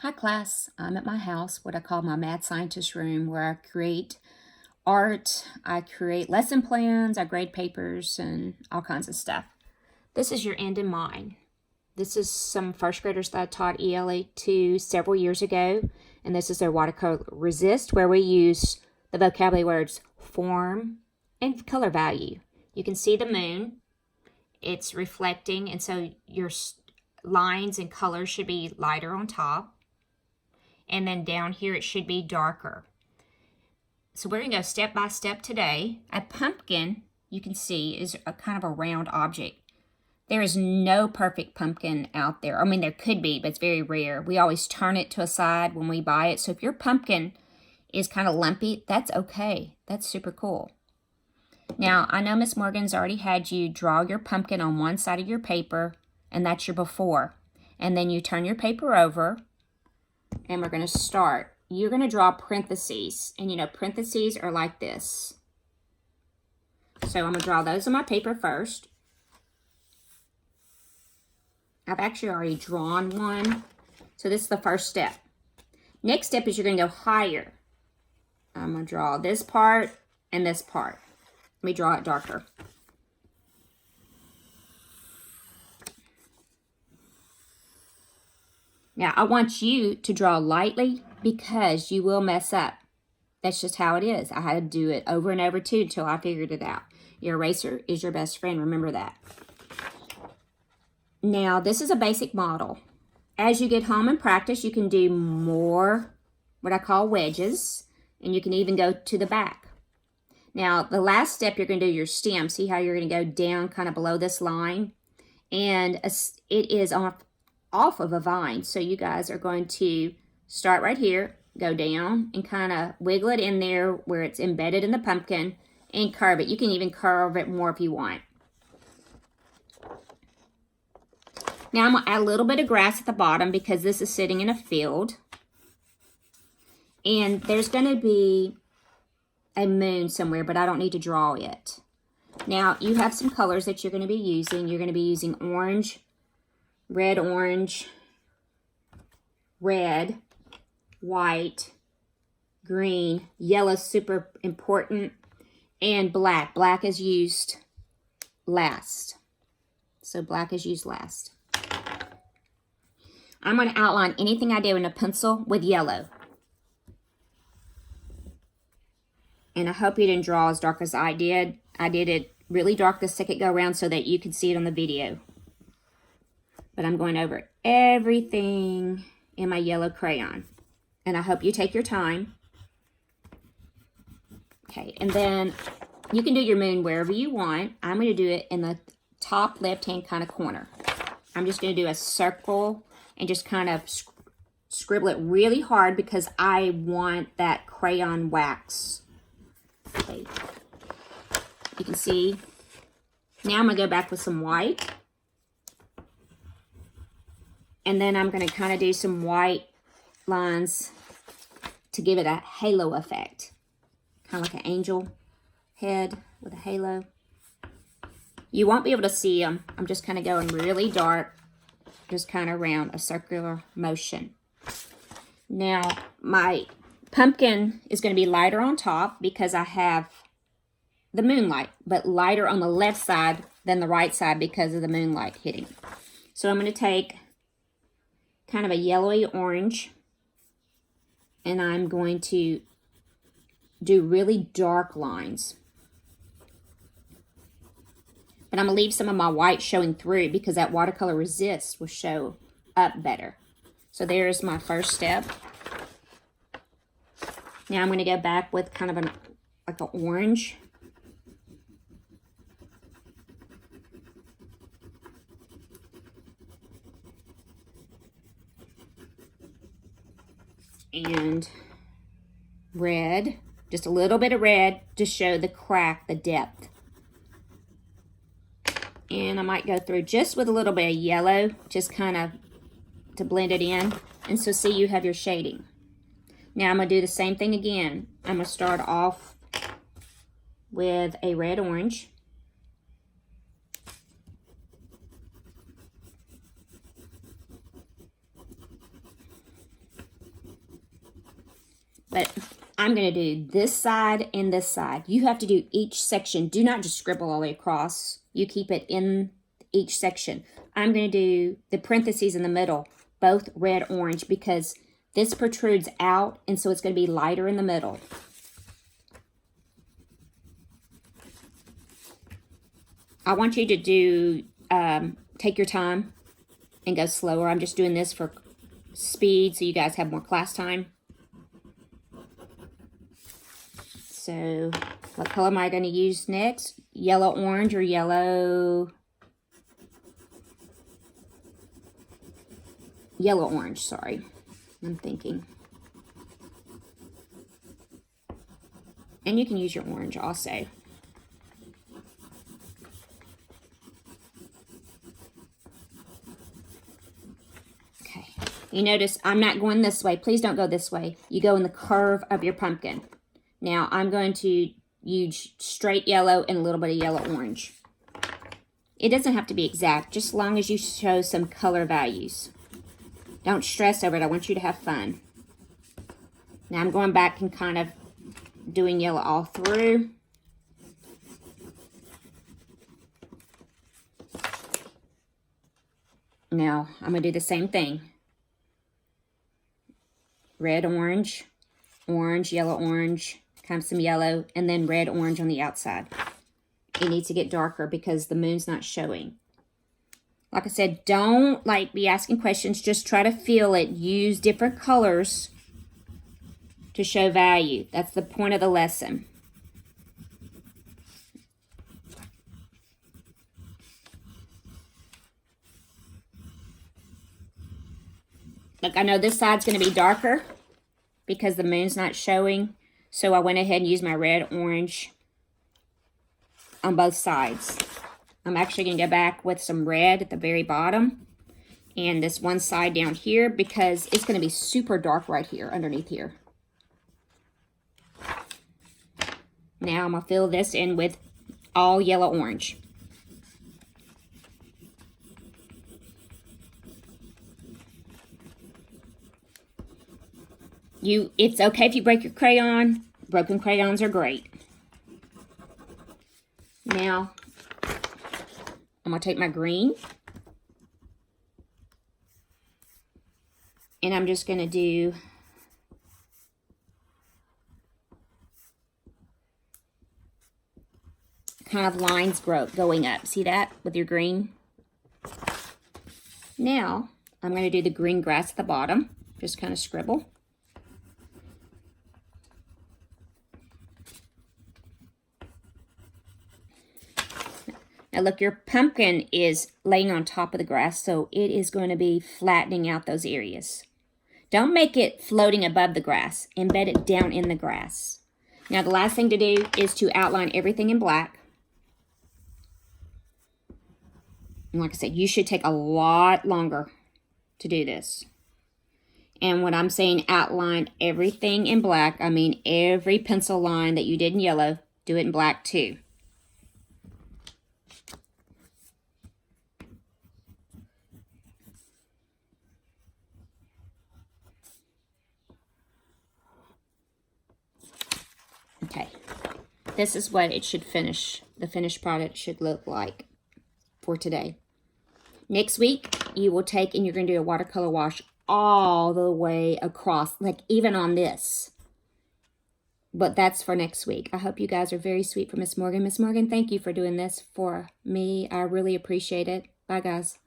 Hi class, I'm at my house, what I call my mad scientist room, where I create art, I create lesson plans, I grade papers, and all kinds of stuff. This is your end in mind. This is some first graders that I taught ELA to several years ago, and this is their watercolor resist, where we use the vocabulary words form and color value. You can see the moon, it's reflecting, and so your lines and colors should be lighter on top. And then down here it should be darker. So we're going to go step by step today. A pumpkin, you can see, is a kind of a round object. There is no perfect pumpkin out there. I mean, there could be, but it's very rare. We always turn it to a side when we buy it. So if your pumpkin is kind of lumpy, that's okay. That's super cool. Now, I know Miss Morgan's already had you draw your pumpkin on one side of your paper, and that's your before. And then you turn your paper over, and we're going to start. You're going to draw parentheses, and you know parentheses are like this. So I'm going to draw those on my paper first. I've actually already drawn one, so this is the first step. Next step is you're going to go higher. I'm going to draw this part and this part. Let me draw it darker. Now, I want you to draw lightly because you will mess up. That's just how it is. I had to do it over and over too until I figured it out. Your eraser is your best friend. Remember that. Now, this is a basic model. As you get home and practice, you can do more what I call wedges, and you can even go to the back. Now, the last step, you're going to do your stem. See how you're going to go down kind of below this line? And it is off of a vine. So you guys are going to start right here, go down, and kind of wiggle it in there where it's embedded in the pumpkin, and curve it. You can even curve it more if you want. Now I'm going to add a little bit of grass at the bottom because this is sitting in a field. And there's going to be a moon somewhere, but I don't need to draw it. Now you have some colors that you're going to be using. You're going to be using orange, red, orange, red, white, green, yellow, super important, and black. Black is used last. So black is used last. I'm going to outline anything I do in a pencil with yellow. And I hope you didn't draw as dark as I did. I did it really dark the second go around so that you could see it on the video. But I'm going over everything in my yellow crayon. And I hope you take your time. Okay, and then you can do your moon wherever you want. I'm going to do it in the top left-hand kind of corner. I'm just going to do a circle and just kind of scribble it really hard because I want that crayon wax. Okay. You can see. Now I'm going to go back with some white. And then I'm going to kind of do some white lines to give it a halo effect. Kind of like an angel head with a halo. You won't be able to see them. I'm just kind of going really dark, just kind of around a circular motion. Now, my pumpkin is going to be lighter on top because I have the moonlight, but lighter on the left side than the right side because of the moonlight hitting. So I'm going to take kind of a yellowy orange, and I'm going to do really dark lines. But I'm going to leave some of my white showing through because that watercolor resist will show up better. So there's my first step. Now I'm going to go back with kind of like an orange. And red, just a little bit of red to show the crack, the depth. And I might go through just with a little bit of yellow, just kind of to blend it in. And so see, you have your shading. Now I'm going to do the same thing again. I'm going to start off with a red orange. But I'm going to do this side and this side. You have to do each section. Do not just scribble all the way across. You keep it in each section. I'm going to do the parentheses in the middle, both red, orange, because this protrudes out, and so it's going to be lighter in the middle. I want you to do, take your time and go slower. I'm just doing this for speed so you guys have more class time. So what color am I going to use next? Yellow, orange, or yellow? Yellow, orange, sorry. I'm thinking. And you can use your orange also. Okay. You notice I'm not going this way. Please don't go this way. You go in the curve of your pumpkin. Now I'm going to use straight yellow and a little bit of yellow orange. It doesn't have to be exact, just as long as you show some color values. Don't stress over it. I want you to have fun. Now I'm going back and kind of doing yellow all through. Now I'm going to do the same thing. Red, orange, orange, yellow, orange, kind of some yellow, and then red, orange on the outside. It needs to get darker because the moon's not showing. Like I said, don't be asking questions. Just try to feel it. Use different colors to show value. That's the point of the lesson. Look, I know this side's going to be darker because the moon's not showing. So I went ahead and used my red, orange on both sides. I'm actually going to go back with some red at the very bottom and this one side down here because it's going to be super dark right here underneath here. Now I'm going to fill this in with all yellow orange. It's okay if you break your crayon. Broken crayons are great. Now, I'm going to take my green. And I'm just going to do kind of lines going up. See that with your green? Now, I'm going to do the green grass at the bottom. Just kind of scribble. Now look, your pumpkin is laying on top of the grass, so it is going to be flattening out those areas. Don't make it floating above the grass. Embed it down in the grass. Now the last thing to do is to outline everything in black. And like I said, you should take a lot longer to do this. And when I'm saying outline everything in black, I mean every pencil line that you did in yellow, do it in black too. Okay, this is what it should finish. The finished product should look like for today. Next week, you will take and you're going to do a watercolor wash all the way across, like even on this. But that's for next week. I hope you guys are very sweet for Miss Morgan. Miss Morgan, thank you for doing this for me. I really appreciate it. Bye, guys.